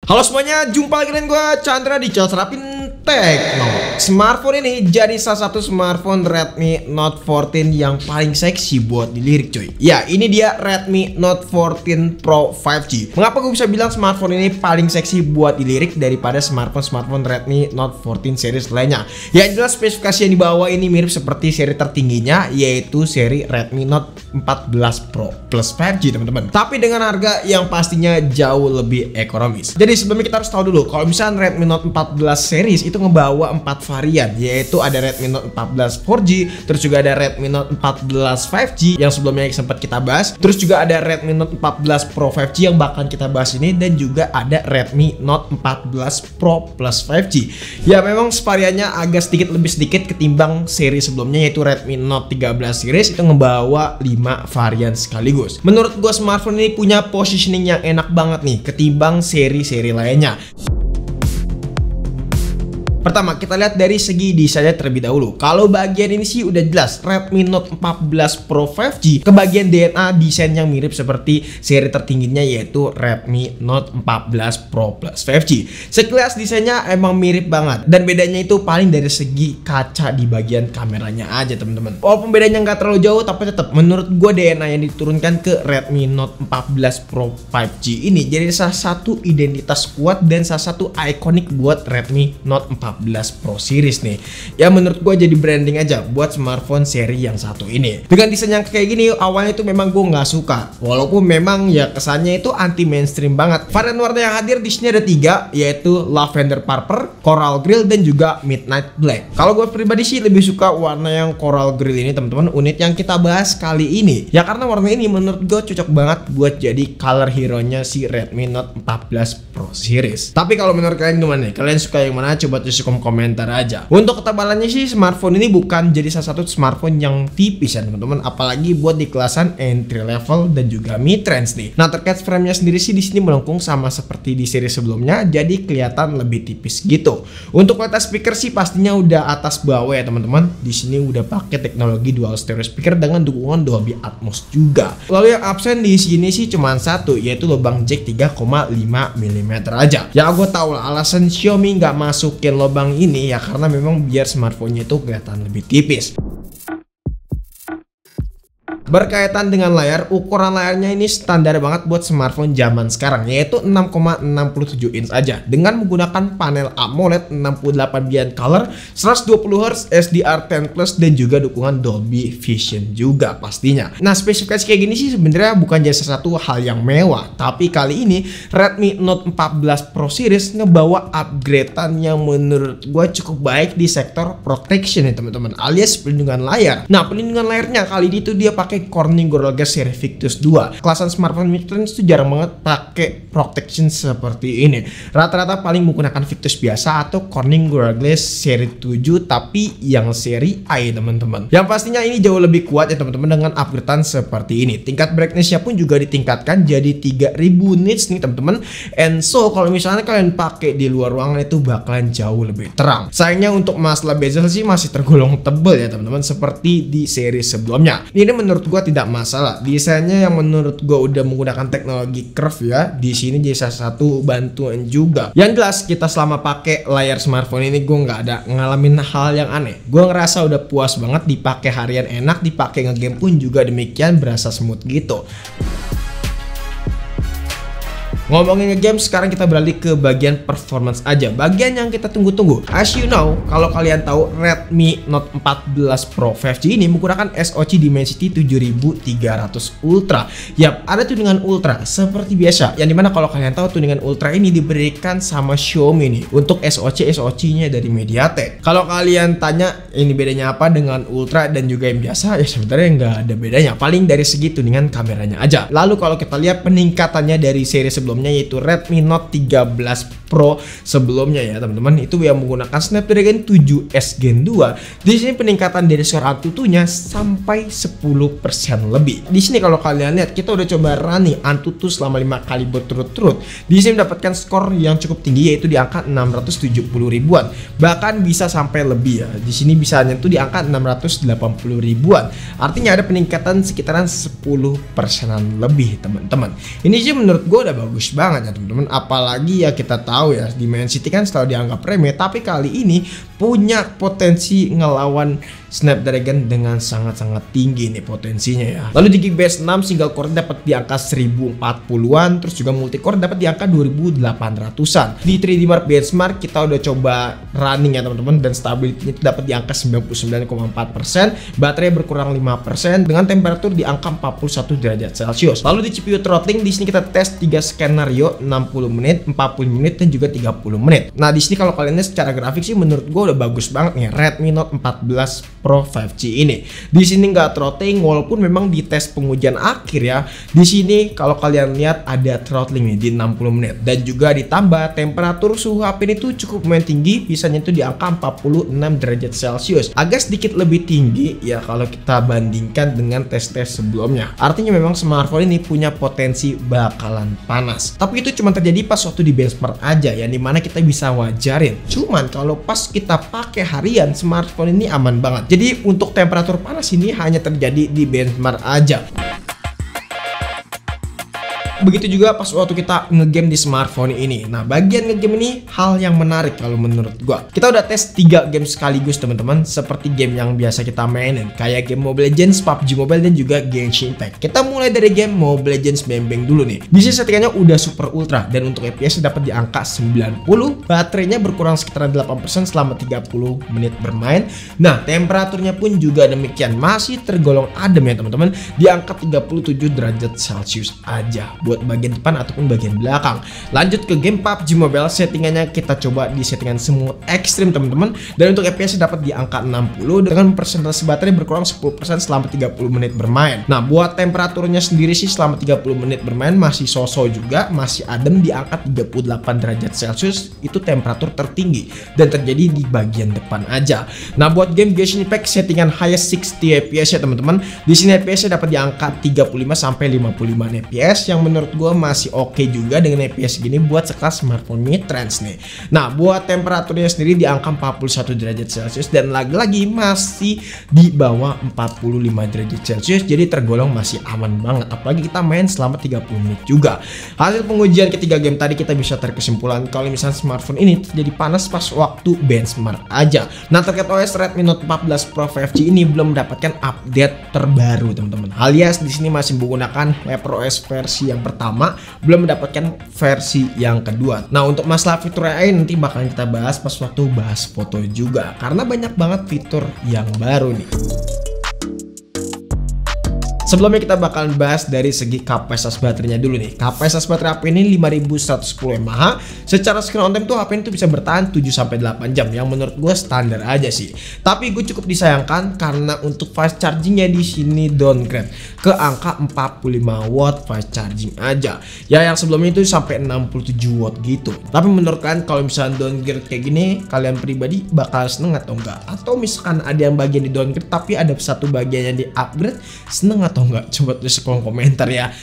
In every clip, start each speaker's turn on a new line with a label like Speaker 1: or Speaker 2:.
Speaker 1: Halo semuanya, jumpa lagi dengan gue Chandra di channel Serapin Tekno. Smartphone ini jadi salah satu smartphone Redmi Note 14 yang paling seksi buat dilirik coy. Ya, ini dia Redmi Note 14 Pro 5G. Mengapa gue bisa bilang smartphone ini paling seksi buat dilirik daripada smartphone Redmi Note 14 series lainnya? Ya jelas spesifikasi yang dibawa ini mirip seperti seri tertingginya, yaitu seri Redmi Note 14 Pro plus 5G teman-teman. Tapi dengan harga yang pastinya jauh lebih ekonomis. Jadi sebelumnya kita harus tahu dulu kalau misalnya Redmi Note 14 series itu ngebawa 4 varian, yaitu ada Redmi Note 14 4G, terus juga ada Redmi Note 14 5G yang sebelumnya sempat kita bahas, terus juga ada Redmi Note 14 Pro 5G yang bahkan kita bahas ini, dan juga ada Redmi Note 14 Pro plus 5G. Ya memang variannya agak sedikit ketimbang seri sebelumnya, yaitu Redmi Note 13 series itu ngebawa 5 varian sekaligus. Menurut gua smartphone ini punya positioning yang enak banget nih ketimbang seri-seri lainnya. Pertama, kita lihat dari segi desainnya terlebih dahulu. Kalau bagian ini sih udah jelas Redmi Note 14 Pro 5G. Ke bagian DNA desain yang mirip seperti seri tertingginya, yaitu Redmi Note 14 Pro plus 5G. Sekilas desainnya emang mirip banget, dan bedanya itu paling dari segi kaca di bagian kameranya aja teman-teman. Walaupun bedanya nggak terlalu jauh, tapi tetap menurut gue DNA yang diturunkan ke Redmi Note 14 Pro 5G ini jadi salah satu identitas kuat dan salah satu ikonik buat Redmi Note 14 Pro series nih. Ya menurut gue jadi branding aja buat smartphone seri yang satu ini. Dengan desain yang kayak gini awalnya itu memang gue nggak suka, walaupun memang ya kesannya itu anti mainstream banget. Varian warna yang hadir di sini ada 3, yaitu Lavender Purple, Coral Grille, dan juga Midnight Black. Kalau gue pribadi sih lebih suka warna yang Coral Grille ini teman-teman, unit yang kita bahas kali ini. Ya karena warna ini menurut gue cocok banget buat jadi color hero-nya si Redmi Note 14 Pro series. Tapi kalau menurut kalian gimana nih? Kalian suka yang mana? Coba tulis komentar aja. Untuk ketebalannya sih smartphone ini bukan jadi salah satu smartphone yang tipis ya teman-teman, apalagi buat di kelasan entry level dan juga mid range nih. Nah terkait frame-nya sendiri sih di sini melengkung sama seperti di seri sebelumnya, jadi kelihatan lebih tipis gitu. Untuk kualitas speaker sih pastinya udah atas bawah ya teman-teman. Di sini udah pakai teknologi dual stereo speaker dengan dukungan Dolby Atmos juga. Lalu yang absen di sini sih cuma satu, yaitu lubang jack 3,5 mm aja. Ya gue tau lah alasan Xiaomi nggak masukin lubang ini ya karena memang biar smartphone-nya itu kelihatan lebih tipis. Berkaitan dengan layar, ukuran layarnya ini standar banget buat smartphone zaman sekarang, yaitu 6,67 inch aja dengan menggunakan panel AMOLED 68 bit color, 120 Hz, SDR10 Plus, dan juga dukungan Dolby Vision juga pastinya. Nah spesifikasi kayak gini sih sebenarnya bukan jadi sesuatu hal yang mewah, tapi kali ini Redmi Note 14 Pro series ngebawa upgradean yang menurut gue cukup baik di sektor protection ya teman-teman, alias pelindungan layar. Nah pelindungan layarnya kali ini tuh dia pakai Corning Gorilla Glass seri Victus 2. Kelasan smartphone mid-range itu jarang banget pakai protection seperti ini. Rata-rata paling menggunakan Victus biasa atau Corning Gorilla Glass seri 7 tapi yang seri A teman-teman. Yang pastinya ini jauh lebih kuat ya teman-teman dengan upgradean seperti ini. Tingkat brightness-nya pun juga ditingkatkan jadi 3000 nits nih teman-teman. And so kalau misalnya kalian pakai di luar ruangan itu bakalan jauh lebih terang. Sayangnya untuk masalah bezel sih masih tergolong tebel ya teman-teman seperti di seri sebelumnya. Ini menurut gua tidak masalah. Desainnya yang menurut gua udah menggunakan teknologi curve ya. Di sini jadi salah satu bantuan juga. Yang jelas kita selama pakai layar smartphone ini gua nggak ada ngalamin hal yang aneh. Gua ngerasa udah puas banget dipakai harian enak, dipakai ngegame pun juga demikian berasa smooth gitu. Ngomongin ngegame, sekarang kita beralih ke bagian performance aja, bagian yang kita tunggu-tunggu. As you know, kalau kalian tahu Redmi Note 14 Pro 5G ini menggunakan SoC Dimensity 7300 Ultra. Yap, ada tuningan Ultra seperti biasa, yang dimana kalau kalian tahu tuningan Ultra ini diberikan sama Xiaomi nih. Untuk SoC-nya dari MediaTek. Kalau kalian tanya ini bedanya apa dengan Ultra dan juga yang biasa, ya sebenarnya nggak ada bedanya, paling dari segi tuningan kameranya aja. Lalu kalau kita lihat peningkatannya dari seri sebelumnya, yaitu Redmi Note 13 Pro sebelumnya ya teman-teman, itu yang menggunakan Snapdragon 7S Gen 2. Di sini peningkatan dari skor Antutunya sampai 10% lebih. Di sini kalau kalian lihat kita udah coba running Antutu selama 5 kali berturut-turut. Di sini mendapatkan skor yang cukup tinggi, yaitu di angka 670 ribuan. Bahkan bisa sampai lebih ya. Di sini bisa nyentuh di angka 680 ribuan. Artinya ada peningkatan sekitaran 10%-an lebih teman-teman. Ini sih menurut gue udah bagus bagus banget ya teman-teman. Apalagi ya kita tahu ya Dimensity kan selalu dianggap remeh, tapi kali ini punya potensi ngelawan Snapdragon dengan sangat-sangat tinggi nih potensinya ya. Lalu di Geekbench 6 single core dapat di angka 1040-an, terus juga multi core dapat di angka 2800-an. Di 3D Mark benchmark kita udah coba running ya teman-teman, dan stability itu dapat di angka 99,4%, baterai berkurang 5% dengan temperatur di angka 41 derajat Celcius. Lalu di CPU throttling di sini kita tes 3 skenario 60 menit, 40 menit dan juga 30 menit. Nah, di sini kalau kalian lihat secara grafik sih menurut gue udah bagus banget nih Redmi Note 14 Pro 5G ini. Di sini nggak throttling walaupun memang di tes pengujian akhir ya. Di sini kalau kalian lihat ada throttling nih di 60 menit, dan juga ditambah temperatur suhu HP ini tuh cukup lumayan tinggi, bisanya itu di angka 46 derajat Celcius. Agak sedikit lebih tinggi ya kalau kita bandingkan dengan tes-tes sebelumnya. Artinya memang smartphone ini punya potensi bakalan panas. Tapi itu cuma terjadi pas waktu di benchmark aja ya, dimana kita bisa wajarin. Cuman kalau pas kita pakai harian, smartphone ini aman banget. Jadi untuk temperatur panas ini hanya terjadi di benchmark aja. Begitu juga pas waktu kita ngegame di smartphone ini. Nah, bagian ngegame ini hal yang menarik kalau menurut gua. Kita udah tes 3 game sekaligus teman-teman, seperti game yang biasa kita mainin kayak game Mobile Legends, PUBG Mobile dan juga Genshin Impact. Kita mulai dari game Mobile Legends Bang dulu nih. Di sini settingannya udah super ultra, dan untuk FPS dapat di angka 90. Baterainya berkurang sekitar 8% selama 30 menit bermain. Nah, temperaturnya pun juga demikian, masih tergolong adem ya teman-teman, di angka 37 derajat Celcius aja buat bagian depan ataupun bagian belakang. Lanjut ke game PUBG Mobile, settingannya kita coba di settingan smooth ekstrim teman-teman, dan untuk FPS dapat di angka 60 dengan persentase baterai berkurang 10% selama 30 menit bermain. Nah, buat temperaturnya sendiri sih selama 30 menit bermain masih so-so juga, masih adem di angka 38 derajat Celcius. Itu temperatur tertinggi dan terjadi di bagian depan aja. Nah, buat game Genshin Impact settingan highest 60 FPS ya teman-teman. Di sini FPS dapat di angka 35 sampai 55 FPS yang menurut gue masih oke juga dengan FPS gini buat sekelas smartphone mid-range nih. Nah, buat temperaturnya sendiri di angka 41 derajat Celcius, dan lagi-lagi masih di bawah 45 derajat Celcius, jadi tergolong masih aman banget, apalagi kita main selama 30 menit juga. Hasil pengujian ketiga game tadi kita bisa terkesimpulan kalau misalnya smartphone ini terjadi panas pas waktu benchmark aja. Nah, terkait OS Redmi Note 14 Pro 5G ini belum mendapatkan update terbaru teman-teman, alias di sini masih menggunakan HyperOS versi yang pertama, belum mendapatkan versi yang kedua. Nah, untuk masalah fitur AI nanti bakalan kita bahas pas waktu bahas foto juga, karena banyak banget fitur yang baru nih. Sebelumnya kita bakalan bahas dari segi kapasitas baterainya dulu nih. Kapasitas baterai HP ini 5110 mAh. Secara screen on time tuh HP ini tuh bisa bertahan 7-8 jam, yang menurut gue standar aja sih. Tapi gue cukup disayangkan karena untuk fast chargingnya di sini downgrade ke angka 45 watt fast charging aja. Ya, yang sebelumnya itu sampai 67 watt gitu. Tapi menurut kalian kalau misalnya downgrade kayak gini, kalian pribadi bakal seneng atau enggak? Atau misalkan ada yang bagian di downgrade tapi ada satu bagian yang di upgrade, seneng atau enggak? Coba tulis di kolom komentar ya.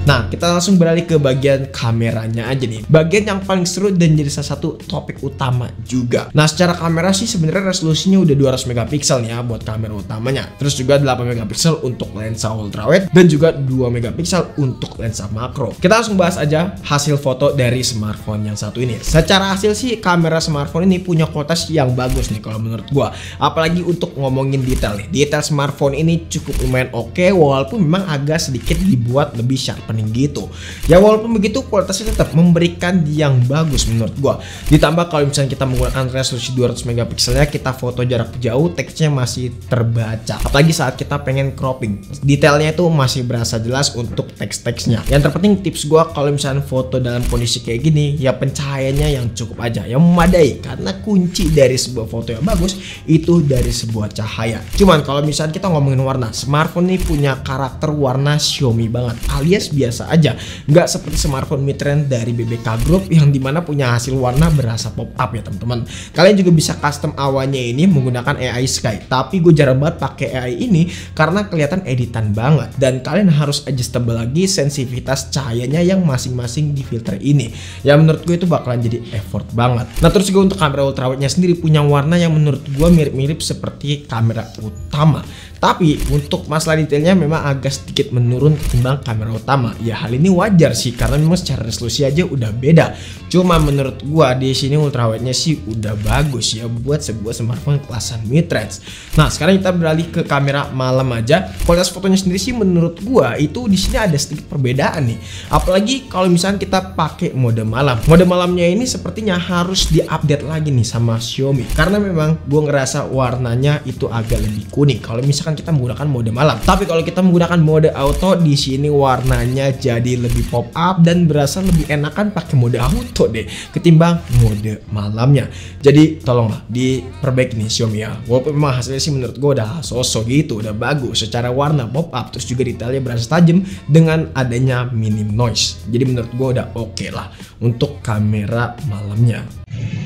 Speaker 1: Nah, kita langsung beralih ke bagian kameranya aja nih. Bagian yang paling seru dan jadi salah satu topik utama juga. Nah, secara kamera sih sebenarnya resolusinya udah 200 megapiksel nih ya buat kamera utamanya. Terus juga 8 megapiksel untuk lensa ultrawide dan juga 2 megapiksel untuk lensa makro. Kita langsung bahas aja hasil foto dari smartphone yang satu ini. Secara hasil sih kamera smartphone ini punya kualitas yang bagus nih kalau menurut gua. Apalagi untuk ngomongin detail nih. Detail smartphone ini cukup lumayan oke, walaupun memang agak sedikit dibuat lebih sharp gitu. Ya, walaupun begitu kualitasnya tetap memberikan yang bagus menurut gua. Ditambah kalau misalnya kita menggunakan resolusi 200 megapikselnya, kita foto jarak jauh, teksnya masih terbaca. Apalagi saat kita pengen cropping, detailnya itu masih berasa jelas untuk teks-teksnya. Yang terpenting tips gua kalau misalnya foto dalam kondisi kayak gini, ya pencahayaannya yang cukup aja, yang memadai, karena kunci dari sebuah foto yang bagus itu dari sebuah cahaya. Cuman kalau misalnya kita ngomongin warna, smartphone ini punya karakter warna Xiaomi banget, alias biasa aja, nggak seperti smartphone mid-range dari BBK Group yang dimana punya hasil warna berasa pop up ya teman-teman. Kalian juga bisa custom awannya ini menggunakan AI Sky, tapi gue jarang banget pakai AI ini karena kelihatan editan banget, dan kalian harus adjustable lagi sensitivitas cahayanya yang masing-masing di filter ini. Ya, menurut gue itu bakalan jadi effort banget. Nah, terus juga untuk kamera ultrawide-nya sendiri punya warna yang menurut gue mirip-mirip seperti kamera utama. Tapi untuk masalah detailnya memang agak sedikit menurun ketimbang kamera utama. ya hal ini wajar sih karena memang secara resolusi aja udah beda. Cuma menurut gua di sini ultrawide-nya sih udah bagus ya buat sebuah smartphone kelasan mid-range. Nah, sekarang kita beralih ke kamera malam aja. Kualitas fotonya sendiri sih menurut gua itu di sini ada sedikit perbedaan nih. Apalagi kalau misalnya kita pakai mode malam. Mode malamnya ini sepertinya harus diupdate lagi nih sama Xiaomi karena memang gua ngerasa warnanya itu agak lebih kuning kalau misalkan kita menggunakan mode malam. Tapi kalau kita menggunakan mode auto di sini warnanya jadi lebih pop up dan berasa lebih enakan pakai mode auto deh ketimbang mode malamnya. Jadi tolonglah diperbaiki nih Xiaomi ya. Walaupun memang hasilnya sih menurut gue udah sosok gitu, udah bagus secara warna pop up, terus juga detailnya berasa tajam dengan adanya minim noise. Jadi menurut gue udah oke lah untuk kamera malamnya.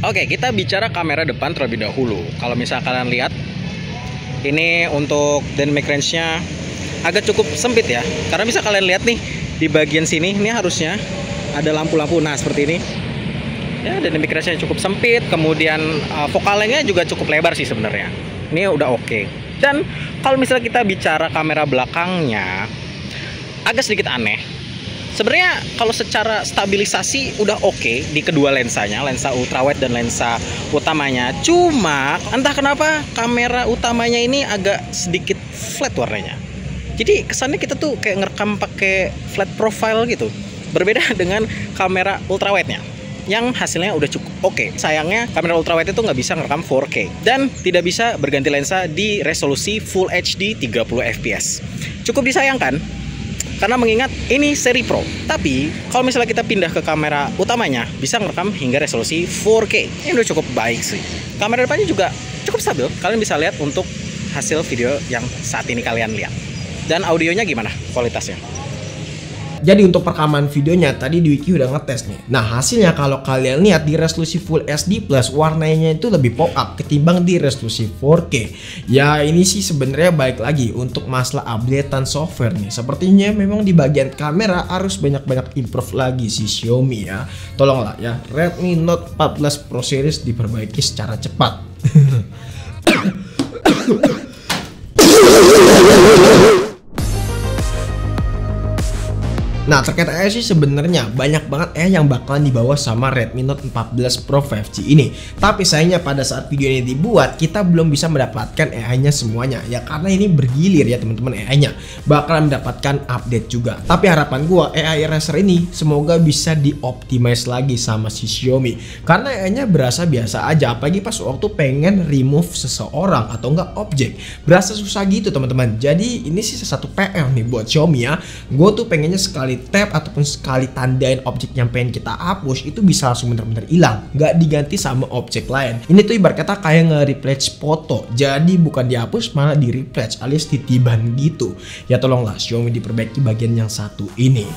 Speaker 2: Oke, kita bicara kamera depan terlebih dahulu. Kalau misalnya kalian lihat, ini untuk dynamic range-nya agak cukup sempit ya. Karena bisa kalian lihat nih di bagian sini, ini harusnya ada lampu-lampu. Nah, seperti ini. Ya, dynamic range-nya cukup sempit. Kemudian fokalnya juga cukup lebar sih sebenarnya. Ini udah oke. Dan kalau misalnya kita bicara kamera belakangnya, agak sedikit aneh. Sebenarnya kalau secara stabilisasi udah oke di kedua lensanya, lensa ultrawide dan lensa utamanya. Cuma entah kenapa kamera utamanya ini agak sedikit flat warnanya. Jadi kesannya kita tuh kayak ngerekam pakai flat profile gitu. Berbeda dengan kamera ultrawide-nya yang hasilnya udah cukup oke. Sayangnya kamera ultrawide itu nggak bisa ngerekam 4K dan tidak bisa berganti lensa di resolusi Full HD 30 fps. Cukup disayangkan karena mengingat ini seri Pro. Tapi kalau misalnya kita pindah ke kamera utamanya bisa ngerekam hingga resolusi 4K. Ini udah cukup baik sih. Kamera depannya juga cukup stabil. Kalian bisa lihat untuk hasil video yang saat ini kalian lihat. Dan audionya gimana kualitasnya?
Speaker 1: Jadi untuk perekaman videonya tadi di wiki udah ngetes nih. Nah, hasilnya kalau kalian lihat di resolusi Full HD Plus warnanya itu lebih pop up ketimbang di resolusi 4K. Ya ini sih sebenarnya balik lagi untuk masalah updatean software nih. Sepertinya memang di bagian kamera harus banyak-banyak improve lagi si Xiaomi ya. Tolonglah ya Redmi Note 14 Pro Series diperbaiki secara cepat. Nah, terkait AI sih sebenarnya banyak banget AI yang bakalan dibawa sama Redmi Note 14 Pro 5G ini. Tapi sayangnya pada saat video ini dibuat kita belum bisa mendapatkan AI-nya semuanya ya karena ini bergilir ya teman-teman AI-nya. Bakalan mendapatkan update juga. Tapi harapan gua AI Eraser ini semoga bisa dioptimize lagi sama si Xiaomi. Karena AI-nya berasa biasa aja apalagi pas waktu pengen remove seseorang atau enggak objek. Berasa susah gitu teman-teman. Jadi ini sih satu PR nih buat Xiaomi ya. Gue tuh pengennya sekali tap ataupun sekali tandain objek yang pengen kita hapus itu bisa langsung bener-bener hilang, nggak diganti sama objek lain. Ini tuh ibarat kata kayak nge-replace foto, jadi bukan dihapus malah di-replace alias ditiban gitu. Ya tolonglah Xiaomi diperbaiki bagian yang satu ini.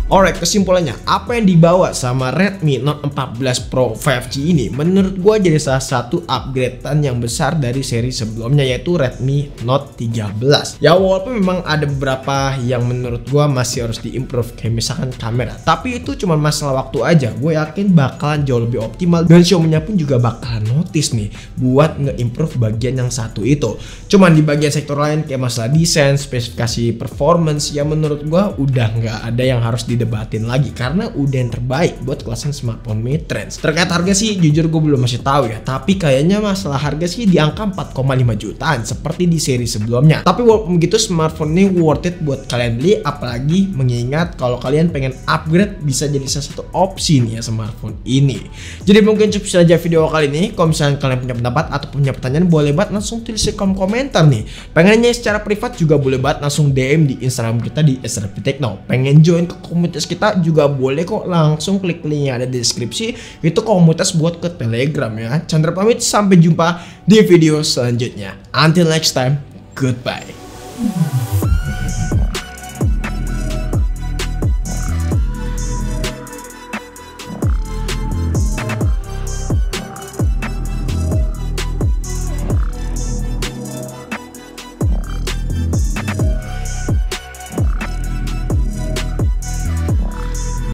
Speaker 1: Alright, kesimpulannya apa yang dibawa sama Redmi Note 14 Pro 5G ini menurut gua jadi salah satu upgradean yang besar dari seri sebelumnya yaitu Redmi Note 13. Ya walaupun memang ada beberapa yang menurut gua masih harus diimprove kayak misalkan kamera, tapi itu cuma masalah waktu aja. Gue yakin bakalan jauh lebih optimal dan Xiaomi-nya pun juga bakalan notice nih buat nge-improve bagian yang satu itu. Cuman di bagian sektor lain kayak masalah desain, spesifikasi performance ya menurut gua udah nggak ada yang harus didebatin lagi karena udah yang terbaik buat kelasan smartphone mid-range. Terkait harga sih jujur gue belum masih tahu ya, tapi kayaknya masalah harga sih di angka 4,5 jutaan seperti di seri sebelumnya. Tapi walaupun begitu smartphone ini worth it buat kalian beli, apalagi mengingat kalau kalian pengen upgrade bisa jadi salah satu opsi nih ya smartphone ini. Jadi mungkin cukup saja video kali ini. Kalau misalnya kalian punya pendapat atau punya pertanyaan boleh banget langsung tulis di kolom komentar nih. Pengennya secara privat juga boleh banget langsung DM di Instagram kita di @srptechno. Pengen join ke komunitas kita juga boleh kok, langsung klik link yang ada di deskripsi. Itu komunitas buat ke Telegram ya. Chandra pamit, sampai jumpa di video selanjutnya. Until next time, goodbye.